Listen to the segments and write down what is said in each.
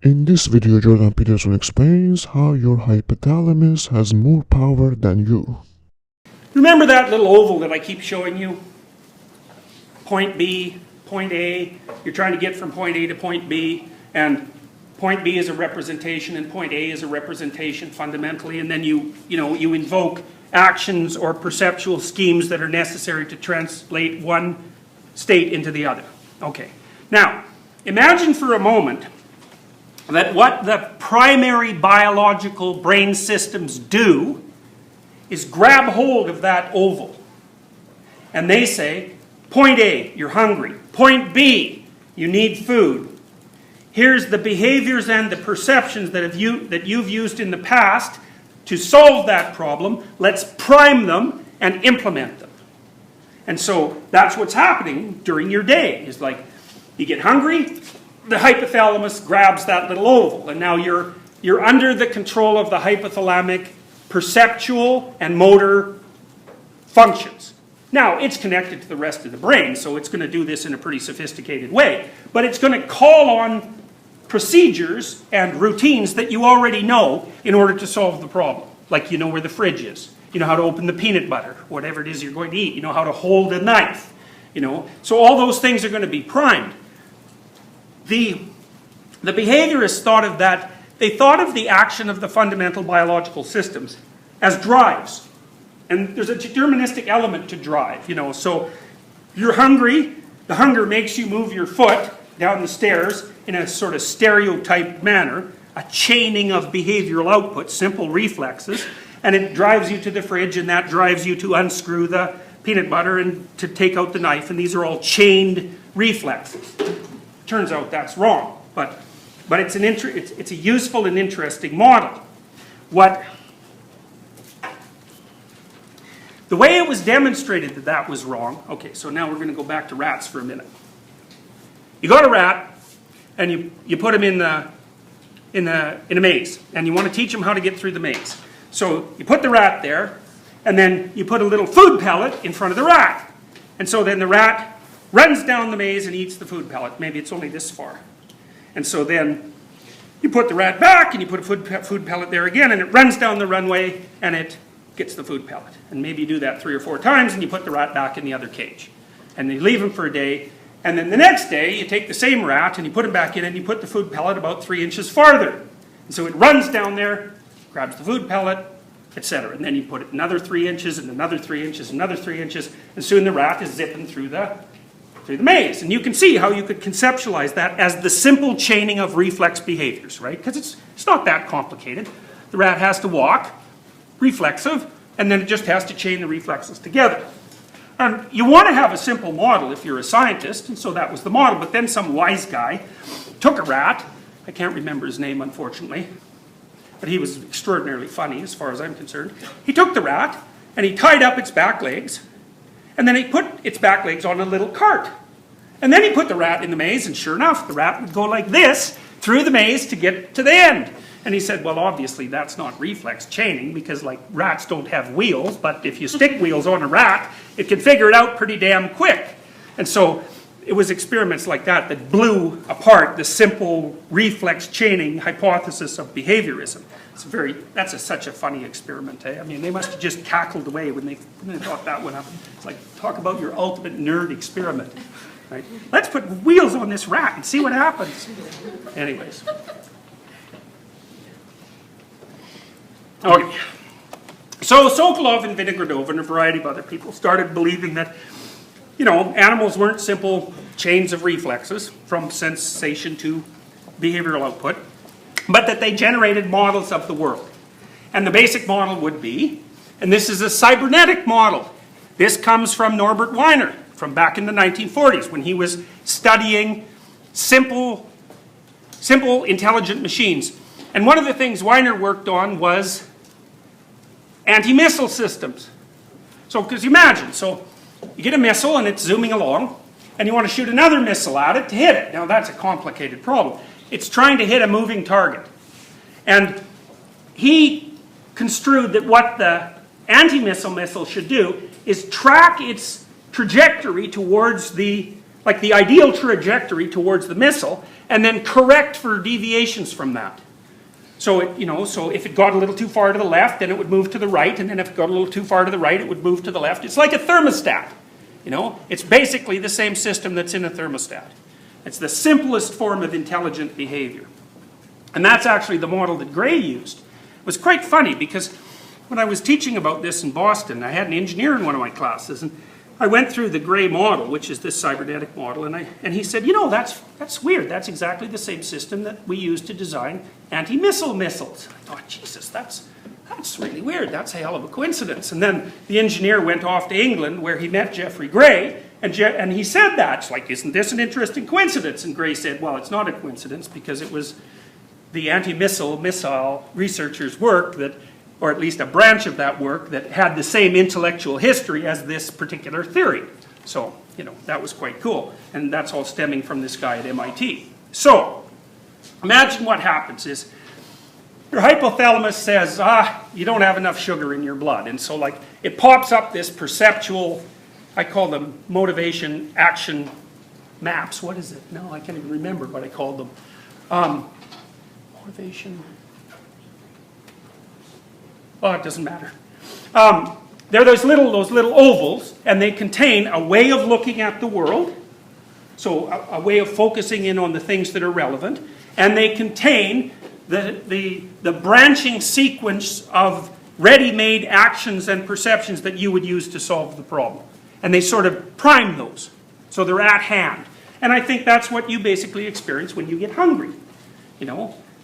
In this video, Jordan Peterson explains how your hypothalamus has more power than you. Remember that little oval that I keep showing you? Point B, point A. You're trying to get from point A to point B, and point B is a representation and point A is a representation fundamentally, and then you invoke actions or perceptual schemes that are necessary to translate one state into the other. Okay. Now, imagine for a moment that what the primary biological brain systems do is grab hold of that oval. And they say, point A, you're hungry. Point B, you need food. Here's the behaviors and the perceptions that you've used in the past to solve that problem. Let's prime them and implement them. And so that's what's happening during your day. It's like you get hungry, the hypothalamus grabs that little oval, and now you're under the control of the hypothalamic perceptual and motor functions. Now, it's connected to the rest of the brain, so it's going to do this in a pretty sophisticated way, but it's going to call on procedures and routines that you already know in order to solve the problem. Like you know where the fridge is, you know how to open the peanut butter, whatever it is you're going to eat, you know how to hold a knife, So all those things are going to be primed. The behaviorists thought of that, they thought of the action of the fundamental biological systems as drives. And there's a deterministic element to drive, So you're hungry, the hunger makes you move your foot down the stairs in a sort of stereotyped manner, a chaining of behavioral output, simple reflexes, and it drives you to the fridge, and that drives you to unscrew the peanut butter and to take out the knife, and these are all chained reflexes. Turns out that's wrong, but it's a useful and interesting model. The way it was demonstrated that was wrong. Okay, so now we're going to go back to rats for a minute. You got a rat, and you put him in a maze, and you want to teach him how to get through the maze. So you put the rat there, and then you put a little food pellet in front of the rat, and so then the rat runs down the maze and eats the food pellet. Maybe it's only this far. And so then you put the rat back and you put a food pellet there again, and it runs down the runway and it gets the food pellet. And maybe you do that 3 or 4 times and you put the rat back in the other cage. And you leave him for a day, and then the next day you take the same rat and you put him back in and you put the food pellet about 3 inches farther. And so it runs down there, grabs the food pellet, etc. And then you put it another 3 inches and another 3 inches, another 3 inches, and soon the rat is zipping through the maze. And you can see how you could conceptualize that as the simple chaining of reflex behaviors, right? Because it's not that complicated. The rat has to walk, reflexive, and then it just has to chain the reflexes together. And you want to have a simple model if you're a scientist, and so that was the model. But then some wise guy took a rat, I can't remember his name unfortunately, but he was extraordinarily funny as far as I'm concerned. He took the rat and he tied up its back legs, and then he put its back legs on a little cart. And then he put the rat in the maze, and sure enough, the rat would go like this through the maze to get to the end. And he said, well, obviously that's not reflex chaining, because rats don't have wheels, but if you stick wheels on a rat, it can figure it out pretty damn quick. And so it was experiments like that blew apart the simple reflex chaining hypothesis of behaviorism. That's such a funny experiment, eh? I mean, they must have just cackled away when they thought that one up. It's like, talk about your ultimate nerd experiment. Right? Let's put wheels on this rat and see what happens. Anyways. Okay. So Sokolov and Vinogradov and a variety of other people started believing that, animals weren't simple chains of reflexes from sensation to behavioral output, but that they generated models of the world. And the basic model would be, and this is a cybernetic model. This comes from Norbert Wiener from back in the 1940s when he was studying simple intelligent machines. And one of the things Wiener worked on was anti-missile systems. So, because imagine, you get a missile and it's zooming along, and you want to shoot another missile at it to hit it. Now that's a complicated problem. It's trying to hit a moving target. And he construed that what the anti-missile missile should do is track its trajectory towards the like the ideal trajectory towards the missile, and then correct for deviations from that. So if it got a little too far to the left, then it would move to the right, and then if it got a little too far to the right, it would move to the left. It's like a thermostat. It's basically the same system that's in a thermostat. It's the simplest form of intelligent behavior. And that's actually the model that Gray used. It was quite funny because when I was teaching about this in Boston, I had an engineer in one of my classes, and I went through the Gray model, which is this cybernetic model, and he said, that's weird. That's exactly the same system that we use to design anti-missile missiles. I thought, Jesus, that's really weird. That's a hell of a coincidence. And then the engineer went off to England where he met Geoffrey Gray, and he said that. It's like, isn't this an interesting coincidence? And Gray said, well, it's not a coincidence because it was the anti-missile researchers' work that, or at least a branch of that work, that had the same intellectual history as this particular theory. So, that was quite cool. And that's all stemming from this guy at MIT. So, imagine what happens is, your hypothalamus says, you don't have enough sugar in your blood. And so, it pops up this perceptual, I call them motivation action maps. What is it? No, I can't even remember what I called them. Motivation. Oh, it doesn't matter. They're those little ovals, and they contain a way of looking at the world, so a way of focusing in on the things that are relevant, and they contain the branching sequence of ready-made actions and perceptions that you would use to solve the problem. And they sort of prime those, so they're at hand. And I think that's what you basically experience when you get hungry,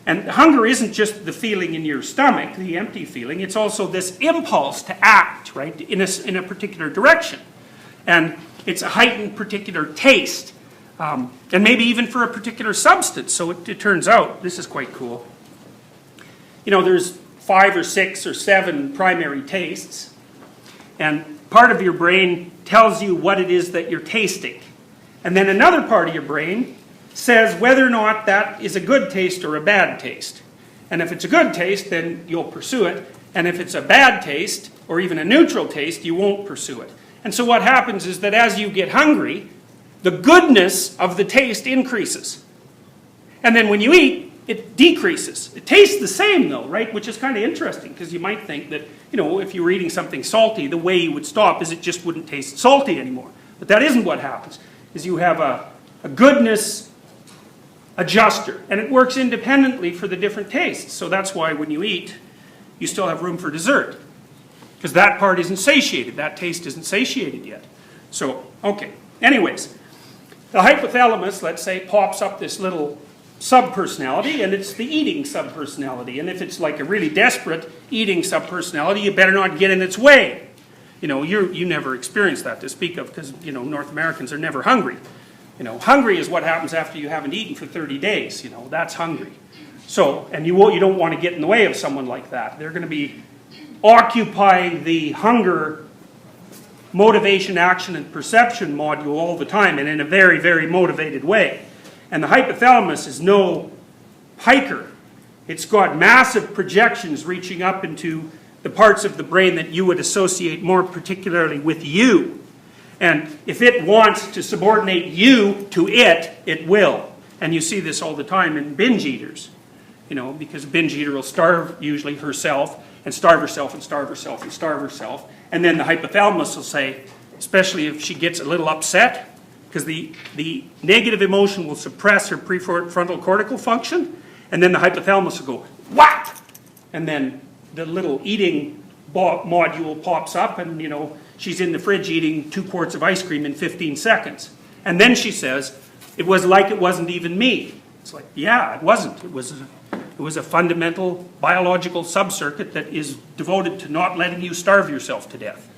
And hunger isn't just the feeling in your stomach, the empty feeling. It's also this impulse to act, right, in a particular direction. And it's a heightened particular taste. And maybe even for a particular substance. So it turns out, this is quite cool. There's 5 or 6 or 7 primary tastes. And part of your brain tells you what it is that you're tasting. And then another part of your brain says whether or not that is a good taste or a bad taste. And if it's a good taste, then you'll pursue it. And if it's a bad taste, or even a neutral taste, you won't pursue it. And so what happens is that as you get hungry, the goodness of the taste increases. And then when you eat, it decreases. It tastes the same though, right? Which is kind of interesting, because you might think that, if you were eating something salty, the way you would stop is it just wouldn't taste salty anymore. But that isn't what happens, is you have a goodness adjuster, and it works independently for the different tastes. So that's why when you eat, you still have room for dessert, because that part isn't satiated, that taste isn't satiated yet. So, okay. Anyways, the hypothalamus, let's say, pops up this little subpersonality, and it's the eating subpersonality. And if it's like a really desperate eating subpersonality, you better not get in its way. You never experience that to speak of, because, North Americans are never hungry. Hungry is what happens after you haven't eaten for 30 days. That's hungry. So, and you don't want to get in the way of someone like that. They're going to be occupying the hunger, motivation, action, and perception module all the time, and in a very, very motivated way. And the hypothalamus is no hiker. It's got massive projections reaching up into the parts of the brain that you would associate more particularly with you. And if it wants to subordinate you to it, it will. And you see this all the time in binge eaters. Because a binge eater will starve usually herself, and starve herself, and starve herself, and starve herself. And then the hypothalamus will say, especially if she gets a little upset, because the negative emotion will suppress her prefrontal cortical function, and then the hypothalamus will go, whack! And then the little eating module pops up, and she's in the fridge eating 2 quarts of ice cream in 15 seconds. And then she says, it was like it wasn't even me. It's like, yeah, it wasn't. It was a fundamental biological subcircuit that is devoted to not letting you starve yourself to death.